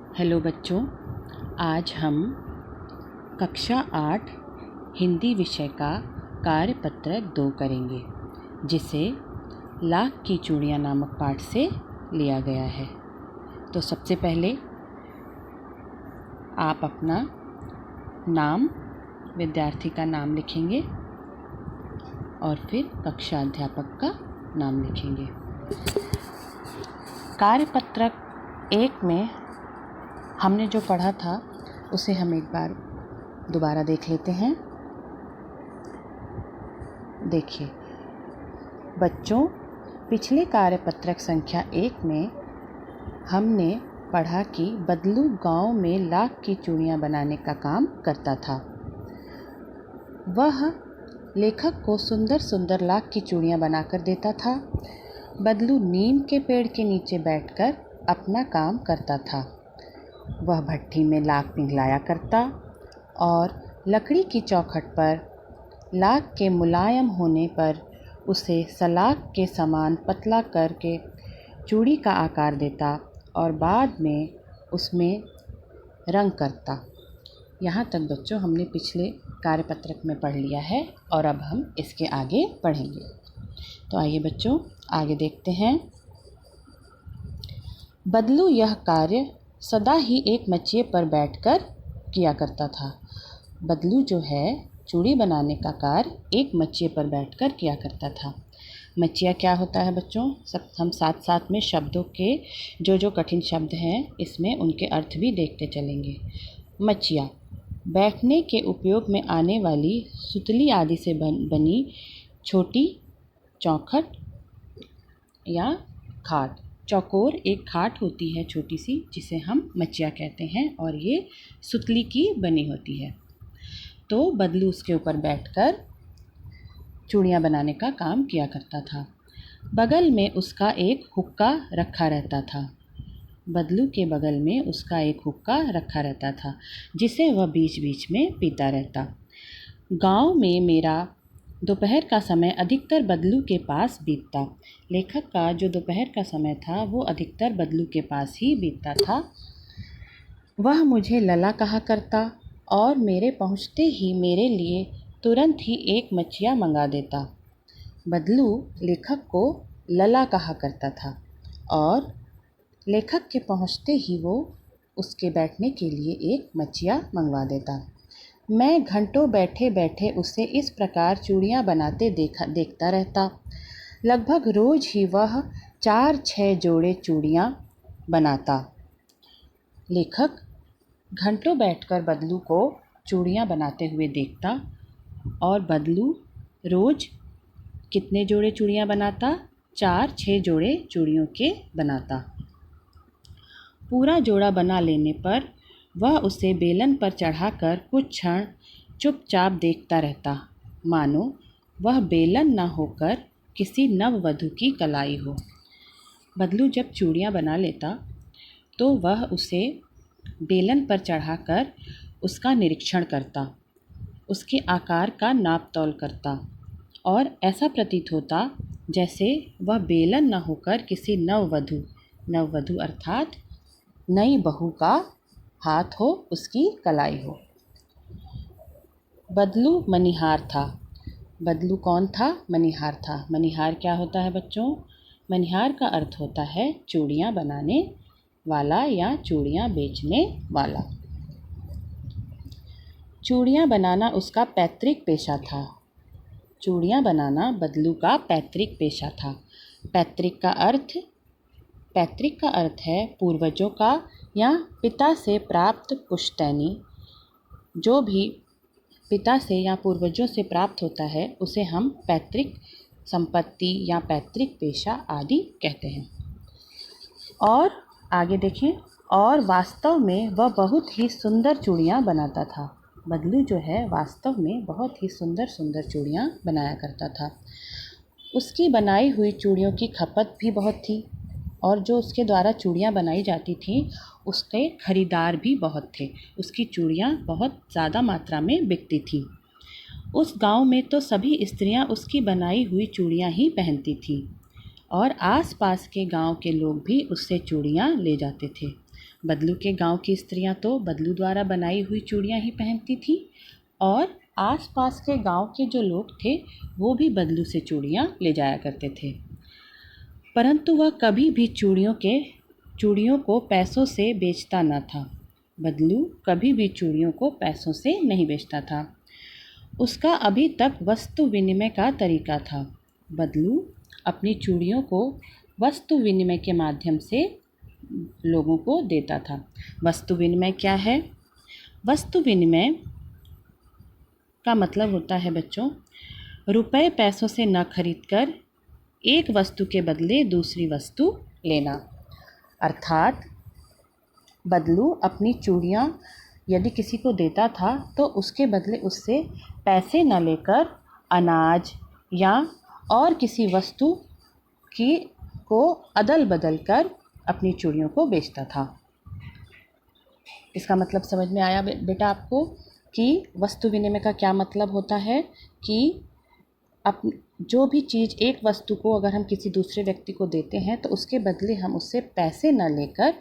Hello बच्चों, आज हम कक्षा 8 हिंदी विषय का कार्यपत्रक 2 करेंगे, जिसे लाख की चूड़ियाँ नामक पाठ से लिया गया है। तो सबसे पहले आप अपना नाम, विद्यार्थी का नाम लिखेंगे और फिर कक्षा अध्यापक का नाम लिखेंगे। कार्यपत्रक 1 में हमने जो पढ़ा था उसे हम एक बार दोबारा देख लेते हैं। देखिए बच्चों, पिछले कार्यपत्रक संख्या 1 में हमने पढ़ा कि बदलू गांव में लाख की चूड़ियाँ बनाने का काम करता था। वह लेखक को सुंदर सुंदर लाख की चूड़ियाँ बनाकर देता था। बदलू नीम के पेड़ के नीचे बैठकर अपना काम करता था। वह भट्ठी में लाख पिघलाया करता और लकड़ी की चौखट पर लाख के मुलायम होने पर उसे सलाख के समान पतला करके चूड़ी का आकार देता और बाद में उसमें रंग करता। यहाँ तक बच्चों हमने पिछले कार्यपत्रक में पढ़ लिया है और अब हम इसके आगे पढ़ेंगे। तो आइए बच्चों आगे देखते हैं। बदलू यह कार्य सदा ही एक मचिए पर बैठकर किया करता था। बदलू जो है चूड़ी बनाने का कार्य एक मचिए पर बैठकर किया करता था। मचिया क्या होता है बच्चों? सब हम साथ साथ में शब्दों के जो कठिन शब्द हैं इसमें उनके अर्थ भी देखते चलेंगे। मचिया बैठने के उपयोग में आने वाली सुतली आदि से बनी छोटी चौखट या खाट। चौकोर एक खाट होती है छोटी सी, जिसे हम मचिया कहते हैं और ये सुतली की बनी होती है। तो बदलू उसके ऊपर बैठकर चूड़ियाँ बनाने का काम किया करता था। बगल में उसका एक हुक्का रखा रहता था। बदलू के बगल में उसका एक हुक्का रखा रहता था, जिसे वह बीच बीच में पीता रहता। गांव में मेरा दोपहर का समय अधिकतर बदलू के पास बीतता। लेखक का जो दोपहर का समय था वो अधिकतर बदलू के पास ही बीतता था। वह मुझे लला कहा करता और मेरे पहुंचते ही मेरे लिए तुरंत ही एक मचिया मंगा देता। बदलू लेखक को लला कहा करता था और लेखक के पहुंचते ही वो उसके बैठने के लिए एक मचिया मंगवा देता। मैं घंटों बैठे बैठे उसे इस प्रकार चूड़ियाँ बनाते देखता रहता। लगभग रोज ही वह 4-6 जोड़े चूड़ियाँ बनाता। लेखक घंटों बैठकर बदलू को चूड़ियाँ बनाते हुए देखता और बदलू रोज कितने जोड़े चूड़ियाँ बनाता? 4-6 जोड़े चूड़ियों के बनाता। पूरा जोड़ा बना लेने पर वह उसे बेलन पर चढ़ाकर कुछ क्षण चुपचाप देखता रहता, मानो वह बेलन न होकर किसी नववधू की कलाई हो। बदलू जब चूड़ियाँ बना लेता तो वह उसे बेलन पर चढ़ाकर उसका निरीक्षण करता, उसके आकार का नाप तौल करता और ऐसा प्रतीत होता जैसे वह बेलन न होकर किसी नववधू अर्थात नई बहू का हाथ हो, उसकी कलाई हो। बदलू मनिहार था। बदलू कौन था? मनिहार था। मनिहार क्या होता है बच्चों? मनिहार का अर्थ होता है चूड़ियाँ बनाने वाला या चूड़ियाँ बेचने वाला। चूड़ियाँ बनाना उसका पैतृक पेशा था। चूड़ियाँ बनाना बदलू का पैतृक पेशा था। पैतृक का अर्थ है पूर्वजों का या पिता से प्राप्त पुश्तैनी। जो भी पिता से या पूर्वजों से प्राप्त होता है उसे हम पैतृक संपत्ति या पैतृक पेशा आदि कहते हैं। और आगे देखें, और वास्तव में वह बहुत ही सुंदर चूड़ियाँ बनाता था। बदलू जो है वास्तव में बहुत ही सुंदर सुंदर चूड़ियाँ बनाया करता था। उसकी बनाई हुई चूड़ियों की खपत भी बहुत थी और जो उसके द्वारा चूड़ियाँ बनाई जाती थीं उसके खरीदार भी बहुत थे। उसकी चूड़ियाँ बहुत ज़्यादा मात्रा में बिकती थीं। उस गांव में तो सभी स्त्रियाँ उसकी बनाई हुई चूड़ियाँ ही पहनती थीं और आसपास के गांव के लोग भी उससे चूड़ियाँ ले जाते थे। बदलू के गांव की स्त्रियां तो बदलू द्वारा बनाई हुई चूड़ियां ही पहनती थीं और आसपास के गांव के जो लोग थे वो भी बदलू से चूड़ियां ले जाया करते थे। परंतु वह कभी भी चूड़ियों को पैसों से बेचता न था। बदलू कभी भी चूड़ियों को पैसों से नहीं बेचता था। उसका अभी तक वस्तु विनिमय का तरीका था। बदलू अपनी चूड़ियों को वस्तु विनिमय के माध्यम से लोगों को देता था। वस्तु विनिमय क्या है? वस्तु विनिमय का मतलब होता है बच्चों, रुपए पैसों से न खरीदकर एक वस्तु के बदले दूसरी वस्तु लेना। अर्थात बदलू अपनी चूड़ियाँ यदि किसी को देता था तो उसके बदले उससे पैसे न लेकर अनाज या और किसी वस्तु को अदल बदल कर अपनी चूड़ियों को बेचता था। इसका मतलब समझ में आया बेटा आपको कि वस्तु विनिमय का क्या मतलब होता है कि जो भी चीज़, एक वस्तु को अगर हम किसी दूसरे व्यक्ति को देते हैं तो उसके बदले हम उससे पैसे न लेकर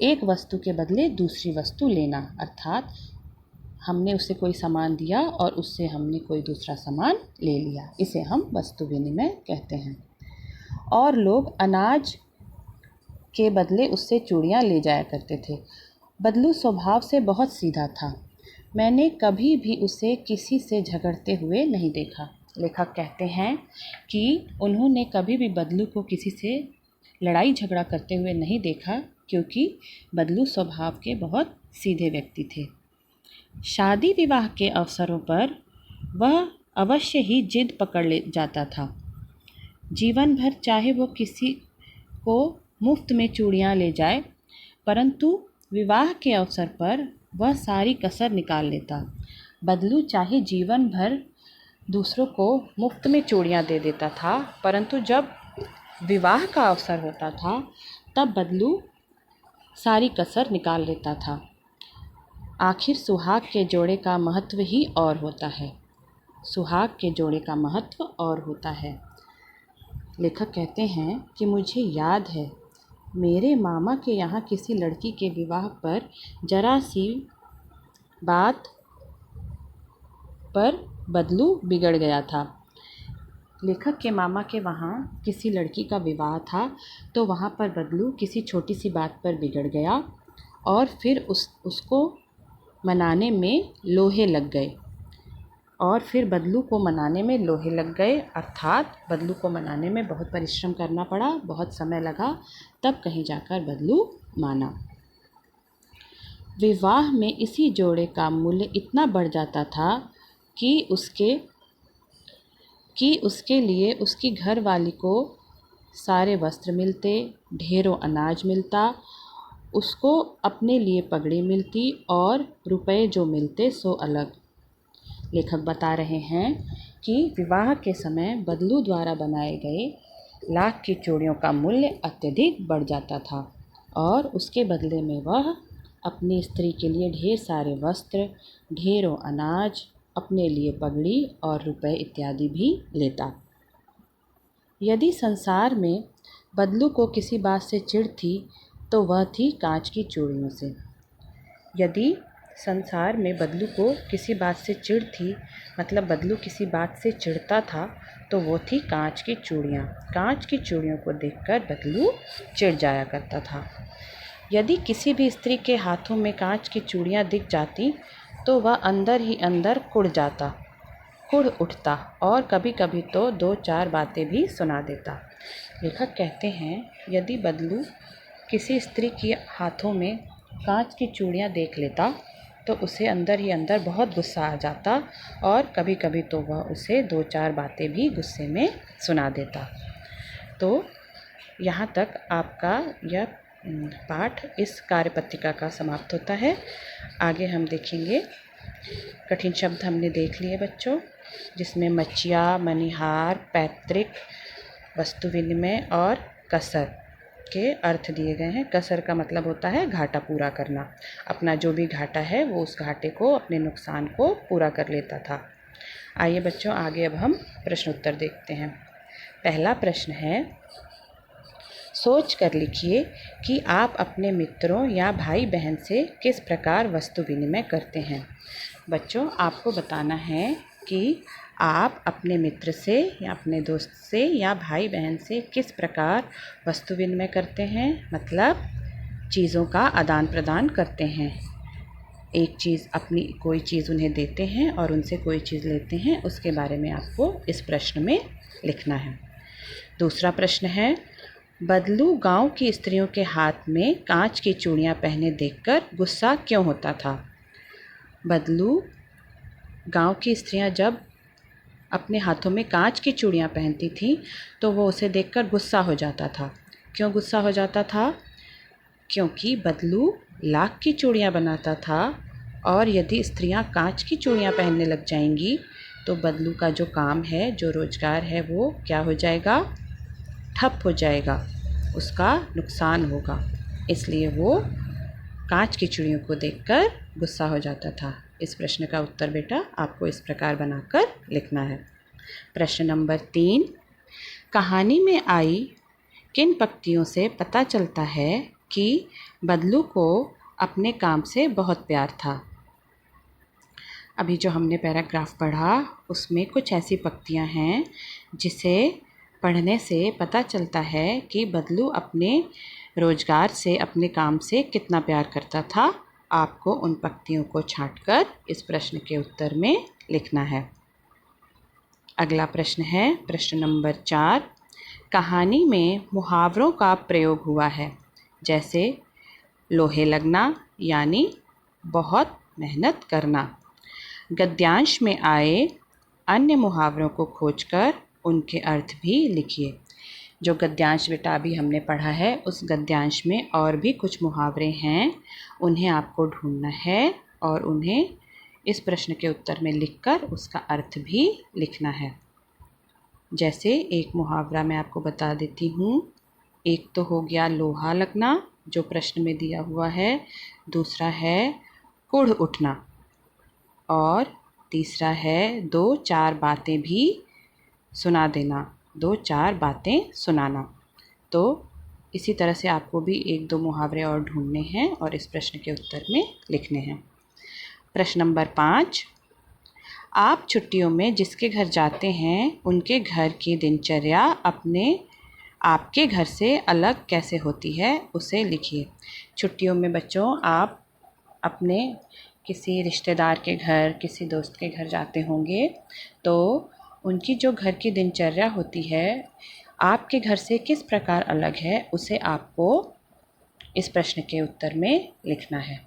एक वस्तु के बदले दूसरी वस्तु लेना। अर्थात हमने उसे कोई सामान दिया और उससे हमने कोई दूसरा सामान ले लिया, इसे हम वस्तु विनिमय कहते हैं। और लोग अनाज के बदले उससे चूड़ियाँ ले जाया करते थे। बदलू स्वभाव से बहुत सीधा था। मैंने कभी भी उसे किसी से झगड़ते हुए नहीं देखा। लेखक कहते हैं कि उन्होंने कभी भी बदलू को किसी से लड़ाई झगड़ा करते हुए नहीं देखा, क्योंकि बदलू स्वभाव के बहुत सीधे व्यक्ति थे। शादी विवाह के अवसरों पर वह अवश्य ही जिद पकड़ ले जाता था। जीवन भर चाहे वो किसी को मुफ्त में चूड़ियाँ ले जाए, परंतु विवाह के अवसर पर वह सारी कसर निकाल लेता। बदलू चाहे जीवन भर दूसरों को मुफ्त में चूड़ियाँ दे देता था, परंतु जब विवाह का अवसर होता था तब बदलू सारी कसर निकाल लेता था। आखिर सुहाग के जोड़े का महत्व ही और होता है। सुहाग के जोड़े का महत्व और होता है। लेखक कहते हैं कि मुझे याद है, मेरे मामा के यहाँ किसी लड़की के विवाह पर जरा सी बात पर बदलू बिगड़ गया था। लेखक के मामा के वहाँ किसी लड़की का विवाह था, तो वहाँ पर बदलू किसी छोटी सी बात पर बिगड़ गया और फिर उसको मनाने में लोहे लग गए। अर्थात बदलू को मनाने में बहुत परिश्रम करना पड़ा, बहुत समय लगा, तब कहीं जाकर बदलू माना। विवाह में इसी जोड़े का मूल्य इतना बढ़ जाता था कि उसके लिए उसकी घरवाली को सारे वस्त्र मिलते, ढेरों अनाज मिलता, उसको अपने लिए पगड़ी मिलती और रुपए जो मिलते सो अलग। लेखक बता रहे हैं कि विवाह के समय बदलू द्वारा बनाए गए लाख की चूड़ियों का मूल्य अत्यधिक बढ़ जाता था और उसके बदले में वह अपनी स्त्री के लिए ढेर सारे वस्त्र, ढेरों अनाज, अपने लिए पगड़ी और रुपए इत्यादि भी लेता। यदि संसार में बदलू को किसी बात से चिढ़ थी तो वह थी कांच की चूड़ियों से। यदि संसार में बदलू को किसी बात से चिढ़ थी, मतलब बदलू किसी बात से चिढ़ता था, तो वो थी कांच की चूड़ियाँ। कांच की चूड़ियों को देखकर बदलू चिढ़ जाया करता था। यदि किसी भी स्त्री के हाथों में कांच की चूड़ियाँ दिख जाती तो वह अंदर ही अंदर कुढ़ उठता और कभी कभी तो 2-4 बातें भी सुना देता। लेखक कहते हैं, यदि बदलू किसी स्त्री के हाथों में कांच की चूड़ियाँ देख लेता तो उसे अंदर ही अंदर बहुत गुस्सा आ जाता और कभी कभी तो वह उसे 2-4 बातें भी गुस्से में सुना देता। तो यहाँ तक आपका यह पाठ इस कार्यपत्रिका का समाप्त होता है। आगे हम देखेंगे, कठिन शब्द हमने देख लिए बच्चों, जिसमें मचिया, मनिहार, पैतृक, वस्तु विनिमय और कसर के अर्थ दिए गए हैं। कसर का मतलब होता है घाटा पूरा करना। अपना जो भी घाटा है वो उस घाटे को, अपने नुकसान को पूरा कर लेता था। आइए बच्चों, आगे अब हम प्रश्न उत्तर देखते हैं। पहला प्रश्न है, सोच कर लिखिए कि आप अपने मित्रों या भाई बहन से किस प्रकार वस्तु विनिमय करते हैं। बच्चों, आपको बताना है कि आप अपने मित्र से या अपने दोस्त से या भाई बहन से किस प्रकार वस्तु विनिमय करते हैं, मतलब चीज़ों का आदान प्रदान करते हैं। एक चीज़ अपनी कोई चीज़ उन्हें देते हैं और उनसे कोई चीज़ लेते हैं, उसके बारे में आपको इस प्रश्न में लिखना है। दूसरा प्रश्न है, बदलू गांव की स्त्रियों के हाथ में कांच की चूड़ियां पहने देखकर गुस्सा क्यों होता था। बदलू गांव की स्त्रियां जब अपने हाथों में कांच की चूड़ियां पहनती थीं तो वो उसे देखकर गुस्सा हो जाता था। क्यों गुस्सा हो जाता था? क्योंकि बदलू लाख की चूड़ियां बनाता था और यदि स्त्रियां कांच की चूड़ियां पहनने लग जाएंगी तो बदलू का जो काम है, जो रोज़गार है, वो क्या हो जाएगा? ठप हो जाएगा, उसका नुकसान होगा। इसलिए वो कांच की चूड़ियों को देखकर गुस्सा हो जाता था। इस प्रश्न का उत्तर बेटा आपको इस प्रकार बनाकर लिखना है। प्रश्न नंबर 3, कहानी में आई किन पंक्तियों से पता चलता है कि बदलू को अपने काम से बहुत प्यार था। अभी जो हमने पैराग्राफ पढ़ा उसमें कुछ ऐसी पंक्तियां हैं जिसे पढ़ने से पता चलता है कि बदलू अपने रोज़गार से, अपने काम से कितना प्यार करता था। आपको उन पंक्तियों को छांटकर इस प्रश्न के उत्तर में लिखना है। अगला प्रश्न है प्रश्न नंबर 4, कहानी में मुहावरों का प्रयोग हुआ है, जैसे लोहे लगना यानी बहुत मेहनत करना। गद्यांश में आए अन्य मुहावरों को खोजकर उनके अर्थ भी लिखिए। जो गद्यांश बेटा अभी हमने पढ़ा है, उस गद्यांश में और भी कुछ मुहावरे हैं, उन्हें आपको ढूंढना है और उन्हें इस प्रश्न के उत्तर में लिखकर उसका अर्थ भी लिखना है। जैसे एक मुहावरा मैं आपको बता देती हूँ। एक तो हो गया लोहा लगना, जो प्रश्न में दिया हुआ है। दूसरा है कुढ़ उठना और तीसरा है दो चार बातें भी सुना देना, दो चार बातें सुनाना। तो इसी तरह से आपको भी एक दो मुहावरे और ढूंढने हैं और इस प्रश्न के उत्तर में लिखने हैं। प्रश्न नंबर 5, आप छुट्टियों में जिसके घर जाते हैं उनके घर की दिनचर्या आपके घर से अलग कैसे होती है, उसे लिखिए। छुट्टियों में बच्चों आप अपने किसी रिश्तेदार के घर, किसी दोस्त के घर जाते होंगे, तो उनकी जो घर की दिनचर्या होती है आपके घर से किस प्रकार अलग है, उसे आपको इस प्रश्न के उत्तर में लिखना है।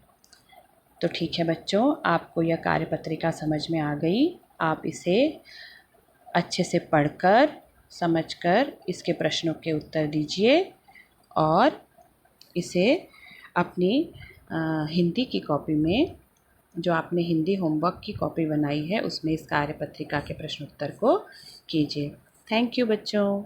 तो ठीक है बच्चों, आपको यह कार्यपत्रिका समझ में आ गई। आप इसे अच्छे से पढ़कर, समझकर इसके प्रश्नों के उत्तर दीजिए और इसे अपनी हिंदी की कॉपी में, जो आपने हिंदी होमवर्क की कॉपी बनाई है, उसमें इस कार्यपत्रिका के प्रश्नोत्तर को कीजिए। थैंक यू बच्चों।